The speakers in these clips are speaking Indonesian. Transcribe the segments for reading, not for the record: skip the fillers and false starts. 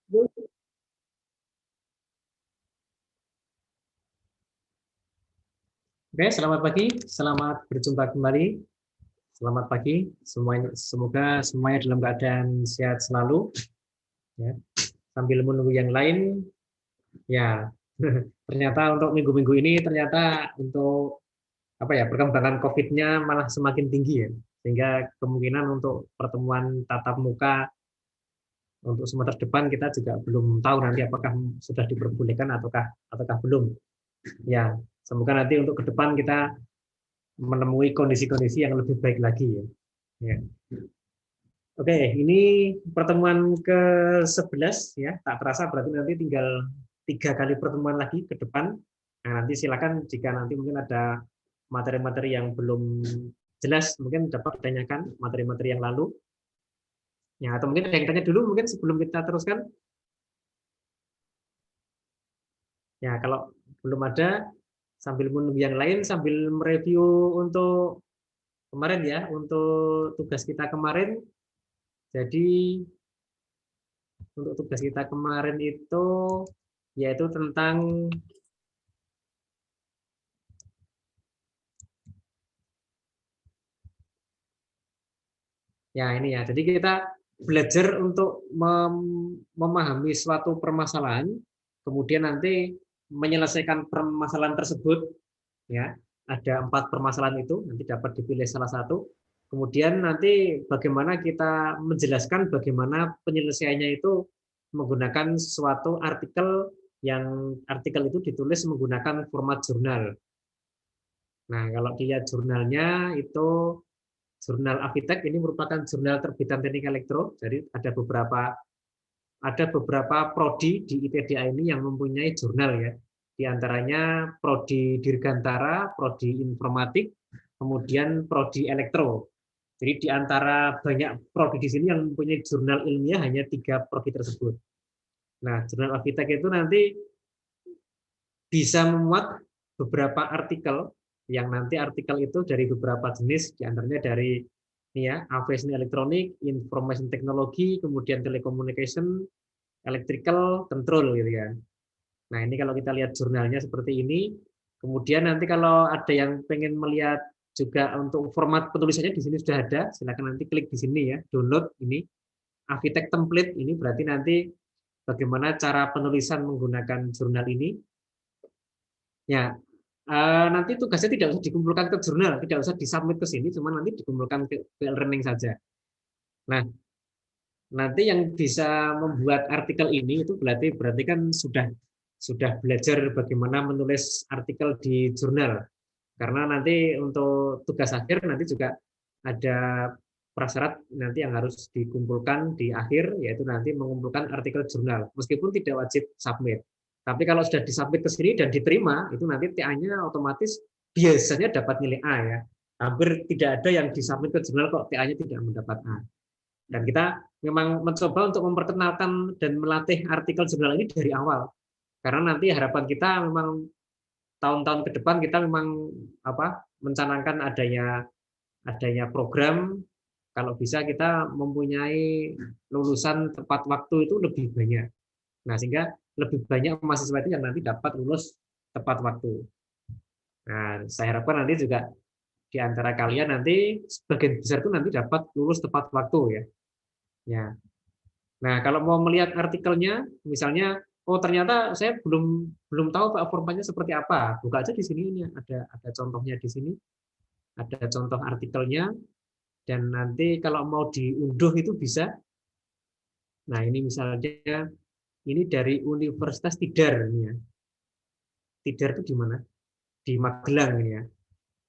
Oke, selamat pagi, selamat berjumpa kembali. Selamat pagi, semuanya. Semoga semuanya dalam keadaan sehat selalu. Ya. Sambil menunggu yang lain, ya ternyata untuk minggu-minggu ini ternyata untuk apa ya perkembangan COVID-nya malah semakin tinggi ya, sehingga kemungkinan untuk pertemuan tatap muka untuk semester depan kita juga belum tahu nanti apakah sudah diperbolehkan ataukah belum. Ya, semoga nanti untuk ke depan kita menemui kondisi-kondisi yang lebih baik lagi ya. Ya. Oke, ini pertemuan ke-11 ya. Tak terasa berarti nanti tinggal 3 kali pertemuan lagi ke depan. Nah, nanti silakan jika nanti mungkin ada materi-materi yang belum jelas, mungkin dapat ditanyakan materi-materi yang lalu. Ya, atau mungkin ada yang tanya dulu mungkin sebelum kita teruskan. Ya, kalau belum ada, sambil menunggu yang lain, sambil mereview untuk kemarin ya, untuk tugas kita kemarin. Jadi untuk tugas kita kemarin itu yaitu tentang ya ini ya. Jadi kita belajar untuk memahami suatu permasalahan, kemudian nanti menyelesaikan permasalahan tersebut ya. Ada 4 permasalahan itu, nanti dapat dipilih salah satu. Kemudian nanti bagaimana kita menjelaskan bagaimana penyelesaiannya itu menggunakan suatu artikel yang artikel itu ditulis menggunakan format jurnal. Nah, kalau dilihat jurnalnya itu jurnal Avitek ini merupakan jurnal terbitan teknik elektro. Jadi ada beberapa prodi di ITDA ini yang mempunyai jurnal ya. Di antaranya prodi Dirgantara, prodi Informatik, kemudian prodi Elektro. Jadi di antara banyak prodi di sini yang mempunyai jurnal ilmiah hanya 3 prodi tersebut. Nah, jurnal Avitek itu nanti bisa memuat beberapa artikel yang nanti artikel itu dari beberapa jenis, diantaranya dari ini ya, aviation elektronik, information technology, kemudian telecommunication, electrical, control gitu ya. Nah ini kalau kita lihat jurnalnya seperti ini, kemudian nanti kalau ada yang pengen melihat juga untuk format penulisannya di sini sudah ada, silakan nanti klik di sini ya, download ini, Avitek template ini berarti nanti bagaimana cara penulisan menggunakan jurnal ini. Ya, nanti tugasnya tidak usah dikumpulkan ke jurnal, tidak usah disubmit ke sini, cuma nanti dikumpulkan ke e-learning saja. Nah, nanti yang bisa membuat artikel ini itu berarti kan sudah belajar bagaimana menulis artikel di jurnal. Karena nanti untuk tugas akhir nanti juga ada prasyarat nanti yang harus dikumpulkan di akhir, yaitu nanti mengumpulkan artikel jurnal. Meskipun tidak wajib submit. Tapi kalau sudah disubmit ke sini dan diterima, itu nanti TA-nya otomatis biasanya dapat nilai A ya. Hampir tidak ada yang disubmit ke jurnal kok TA-nya tidak mendapat A. Dan kita memang mencoba untuk memperkenalkan dan melatih artikel jurnal ini dari awal. Karena nanti harapan kita memang tahun-tahun ke depan kita memang mencanangkan adanya program kalau bisa kita mempunyai lulusan tepat waktu itu lebih banyak. Nah, sehingga lebih banyak mahasiswa itu yang nanti dapat lulus tepat waktu. Nah, saya harapkan nanti juga di antara kalian nanti sebagian besar itu nanti dapat lulus tepat waktu ya. Ya. Nah, kalau mau melihat artikelnya, misalnya, oh ternyata saya belum belum tahu Pak formatnya seperti apa. Buka aja di sini ini ada contohnya di sini, ada contoh artikelnya dan nanti kalau mau diunduh itu bisa. Nah, ini misalnya ini dari Universitas Tidar ini ya. Tidar itu di mana? Di Magelang ini ya.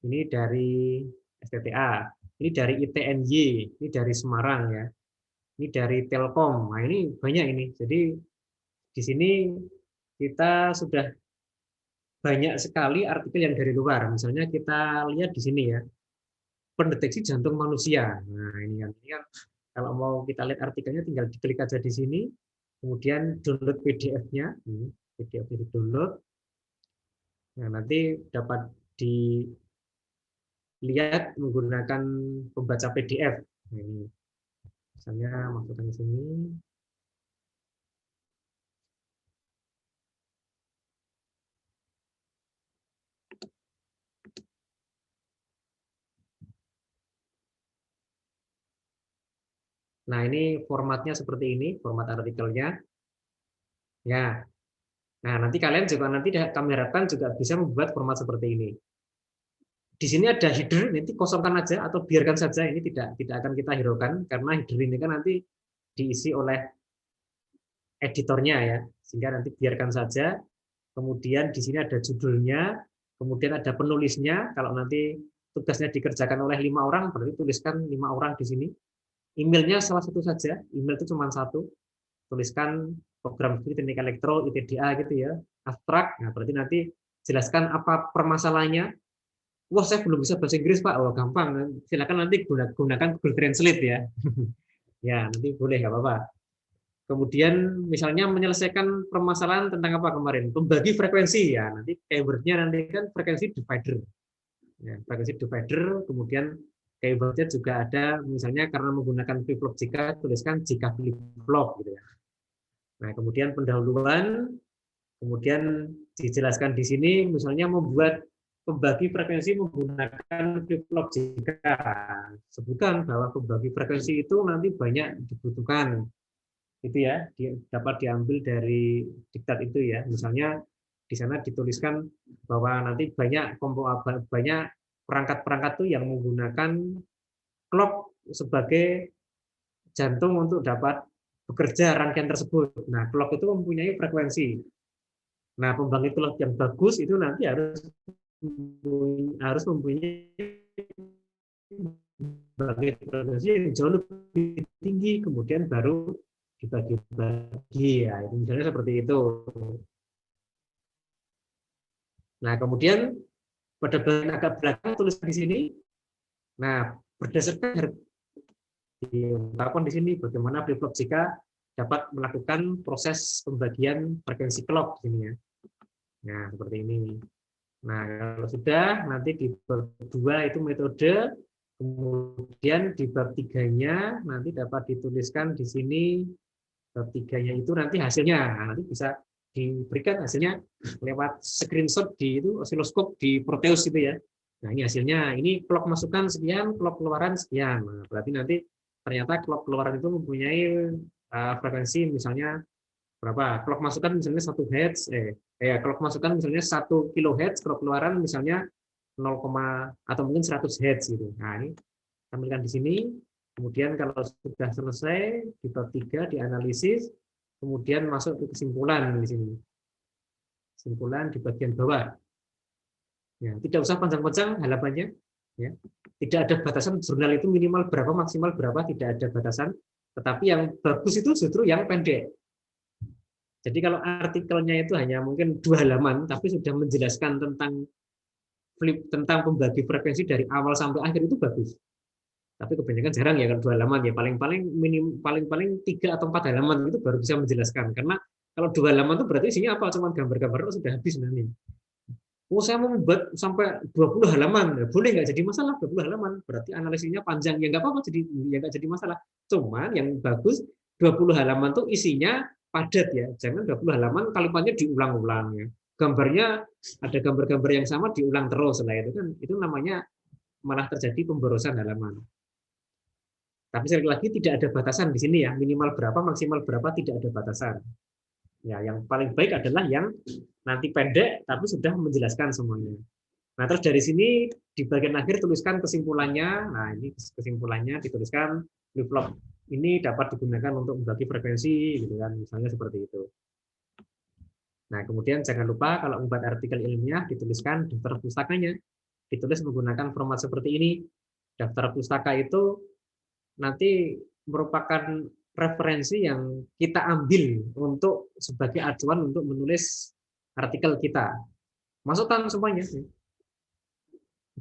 Ini dari STTA, ini dari ITNY, ini dari Semarang ya. Ini dari Telkom. Nah, ini banyak ini. Jadi di sini kita sudah banyak sekali artikel yang dari luar. Misalnya kita lihat di sini ya, pendeteksi jantung manusia. Nah, ini kan kalau mau kita lihat artikelnya tinggal diklik aja di sini, kemudian download PDF-nya, PDF-nya di-download. Nah, nanti dapat dilihat menggunakan pembaca PDF. Nah, ini misalnya masukkan di sini. Nah, ini formatnya seperti ini, format artikelnya. Ya. Nah, nanti kalian juga nanti kami harapkan juga bisa membuat format seperti ini. Di sini ada header, nanti kosongkan aja atau biarkan saja, ini tidak akan kita hiraukan karena header ini kan nanti diisi oleh editornya ya, sehingga nanti biarkan saja. Kemudian di sini ada judulnya, kemudian ada penulisnya. Kalau nanti tugasnya dikerjakan oleh 5 orang, berarti tuliskan 5 orang di sini. Emailnya salah satu saja, email itu cuma satu. Tuliskan program studi teknik elektro, ITDA gitu ya, abstrak. Nah, berarti nanti jelaskan apa permasalahannya. Wah, saya belum bisa bahasa Inggris, Pak. Oh, gampang. Silakan nanti gunakan Google Translate ya. Ya, nanti boleh, nggak apa-apa. Kemudian misalnya menyelesaikan permasalahan tentang apa kemarin? Pembagi frekuensi ya. Nanti keywordnya nanti kan frekuensi divider. Ya, frekuensi divider, kemudian keywordnya juga ada misalnya karena menggunakan flip-flop jika, tuliskan jika flip-flop gitu ya. Nah, kemudian pendahuluan, kemudian dijelaskan di sini misalnya membuat pembagi frekuensi menggunakan flip-flop jika. Sebutkan bahwa pembagi frekuensi itu nanti banyak dibutuhkan. Itu ya, dapat diambil dari diktat itu ya. Misalnya di sana dituliskan bahwa nanti banyak perangkat-perangkat tuh yang menggunakan clock sebagai jantung untuk dapat bekerja rangkaian tersebut. Nah, clock itu mempunyai frekuensi. Nah, pembangkit clock yang bagus itu nanti harus mempunyai pembangkit frekuensi yang jauh lebih tinggi, kemudian baru dibagi-bagi ya. Itu misalnya seperti itu. Nah, kemudian pada bagian agak belakang tulis di sini. Nah, berdasarkan diungkapkan di sini bagaimana flip-flop jika dapat melakukan proses pembagian frekuensi clock di sini ya. Nah, seperti ini. Nah, kalau sudah nanti di bab 2 itu metode, kemudian di bab 3-nya nanti dapat dituliskan di sini bab 3-nya itu nanti hasilnya. Nah, nanti bisa diberikan hasilnya lewat screenshot di itu osiloskop di Proteus itu ya. Nah, ini hasilnya. Ini clock masukan sekian, clock keluaran sekian. Nah, berarti nanti ternyata clock keluaran itu mempunyai frekuensi misalnya berapa? Clock masukan misalnya 1 Hz, clock masukan misalnya 1 kHz, clock keluaran misalnya 0, atau mungkin 100 Hz gitu. Nah, ini tampilkan di sini. Kemudian kalau sudah selesai di bab 3 dianalisis, kemudian masuk ke kesimpulan di sini. Kesimpulan di bagian bawah. Ya, tidak usah panjang-panjang halamannya. Ya. Tidak ada batasan jurnal itu minimal berapa, maksimal berapa, tidak ada batasan. Tetapi yang bagus itu justru yang pendek. Jadi kalau artikelnya itu hanya mungkin 2 halaman, tapi sudah menjelaskan tentang pembagi frekuensi dari awal sampai akhir itu bagus. Tapi kebanyakan jarang ya kalau 2 halaman ya paling-paling 3 atau 4 halaman itu baru bisa menjelaskan. Karena kalau 2 halaman itu berarti isinya apa? Cuma gambar-gambar itu sudah habis nanti. Oh, saya mau membuat sampai 20 halaman. Ya, boleh nggak jadi masalah 20 halaman. Berarti analisisnya panjang. Ya nggak apa-apa, ya nggak jadi masalah. Cuman yang bagus 20 halaman tuh isinya padat ya. Jangan 20 halaman kalimatnya diulang-ulang ya. Gambarnya ada gambar-gambar yang sama diulang terus. Nah, itu kan itu namanya malah terjadi pemborosan halaman. Tapi sekali lagi tidak ada batasan di sini ya. Minimal berapa, maksimal berapa tidak ada batasan. Ya, yang paling baik adalah yang nanti pendek tapi sudah menjelaskan semuanya. Nah, terus dari sini di bagian akhir tuliskan kesimpulannya. Nah, ini kesimpulannya dituliskan flip-flop ini dapat digunakan untuk membagi frekuensi gitu kan, misalnya seperti itu. Nah, kemudian jangan lupa kalau membuat artikel ilmiah dituliskan daftar pustakanya. Ditulis menggunakan format seperti ini. Daftar pustaka itu nanti merupakan referensi yang kita ambil untuk sebagai acuan untuk menulis artikel kita. Masukkan semuanya.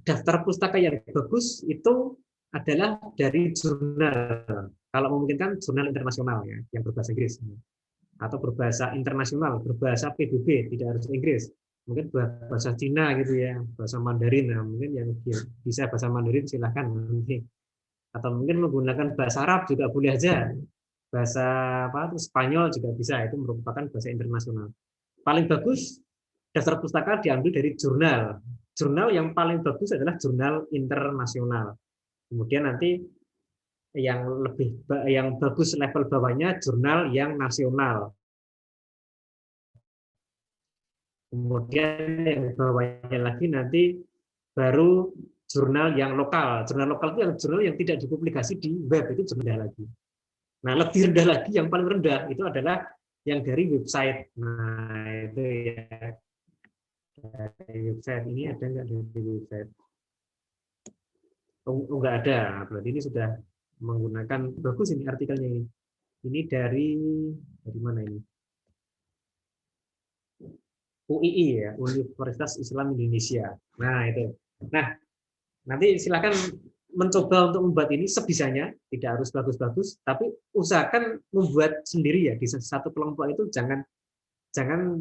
Daftar pustaka yang bagus itu adalah dari jurnal. Kalau memungkinkan jurnal internasional ya, yang berbahasa Inggris atau berbahasa internasional, berbahasa PBB, tidak harus Inggris. Mungkin bahasa Cina gitu ya, bahasa Mandarin. Nah, mungkin yang bisa bahasa Mandarin silahkan nanti. Atau mungkin menggunakan bahasa Arab juga boleh aja. Bahasa apa? Spanyol juga bisa. Itu merupakan bahasa internasional. Paling bagus daftar pustaka diambil dari jurnal. Jurnal yang paling bagus adalah jurnal internasional. Kemudian nanti yang bagus level bawahnya jurnal yang nasional. Kemudian yang bawahnya lagi nanti baru jurnal yang lokal. Jurnal lokal itu yang jurnal yang tidak dipublikasi di web, itu jurnal lagi. Nah, lebih rendah lagi, yang paling rendah itu adalah yang dari website. Nah, itu ya. Dari website ini ada nggak dari website? Oh, nggak ada. Berarti ini sudah menggunakan, bagus ini artikelnya ini. Ini dari mana ini? UII ya, Universitas Islam Indonesia. Nah, itu. Nah, nanti silakan mencoba untuk membuat ini sebisanya, tidak harus bagus-bagus, tapi usahakan membuat sendiri ya di satu kelompok itu jangan jangan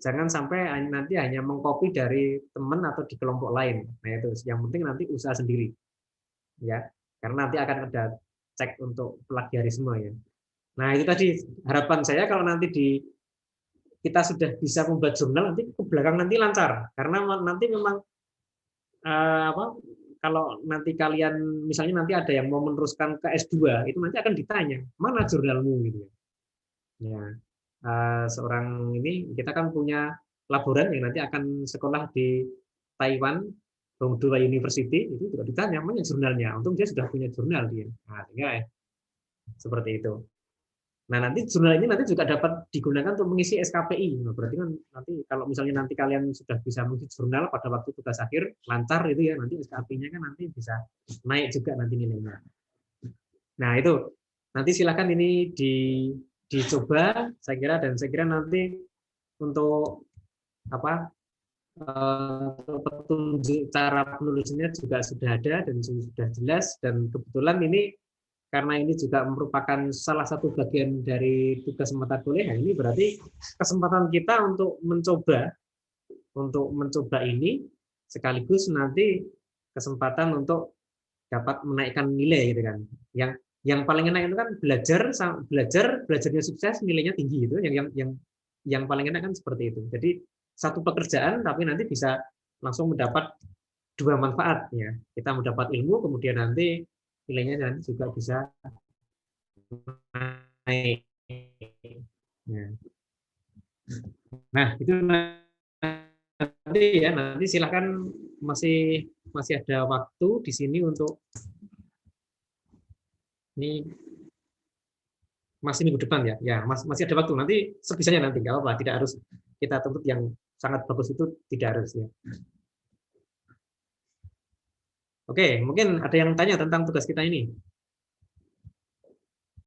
jangan sampai nanti hanya mengcopy dari teman atau di kelompok lain. Nah, itu yang penting nanti usaha sendiri. Ya. Karena nanti akan ada cek untuk plagiarisme ya. Nah, itu tadi harapan saya kalau nanti kita sudah bisa membuat jurnal nanti ke belakang nanti lancar karena nanti memang apa kalau nanti kalian misalnya nanti ada yang mau meneruskan ke S2 itu nanti akan ditanya mana jurnalmu gitu ya. Seorang ini kita kan punya laboran yang nanti akan sekolah di Taiwan Dongduo University itu juga ditanya mana jurnalnya untung dia sudah punya jurnal dia sehingga seperti itu. Nah, nanti jurnal ini nanti juga dapat digunakan untuk mengisi SKPI. Nah, berarti kan nanti kalau misalnya nanti kalian sudah bisa mengisi jurnal pada waktu tugas akhir, lancar itu ya, nanti SKPI-nya kan nanti bisa naik juga nanti nilainya. Nah, itu nanti silakan ini dicoba, saya kira, dan saya kira nanti untuk apa petunjuk cara penulisannya juga sudah ada dan sudah jelas, dan kebetulan ini karena ini juga merupakan salah satu bagian dari tugas mata kuliah, ini berarti kesempatan kita untuk mencoba ini sekaligus nanti kesempatan untuk dapat menaikkan nilai gitu kan. Yang paling enak itu kan belajarnya sukses, nilainya tinggi gitu. Yang paling enak kan seperti itu. Jadi satu pekerjaan tapi nanti bisa langsung mendapat dua manfaat ya. Kita mendapat ilmu kemudian nanti nilainya nanti juga bisa naik. Nah, itu nanti ya, nanti silahkan masih ada waktu di sini untuk ini masih minggu depan ya. Ya, masih ada waktu. Nanti sebisanya nanti nggak apa-apa, tidak harus kita tuntut yang sangat bagus itu tidak harus ya. Oke, mungkin ada yang tanya tentang tugas kita ini.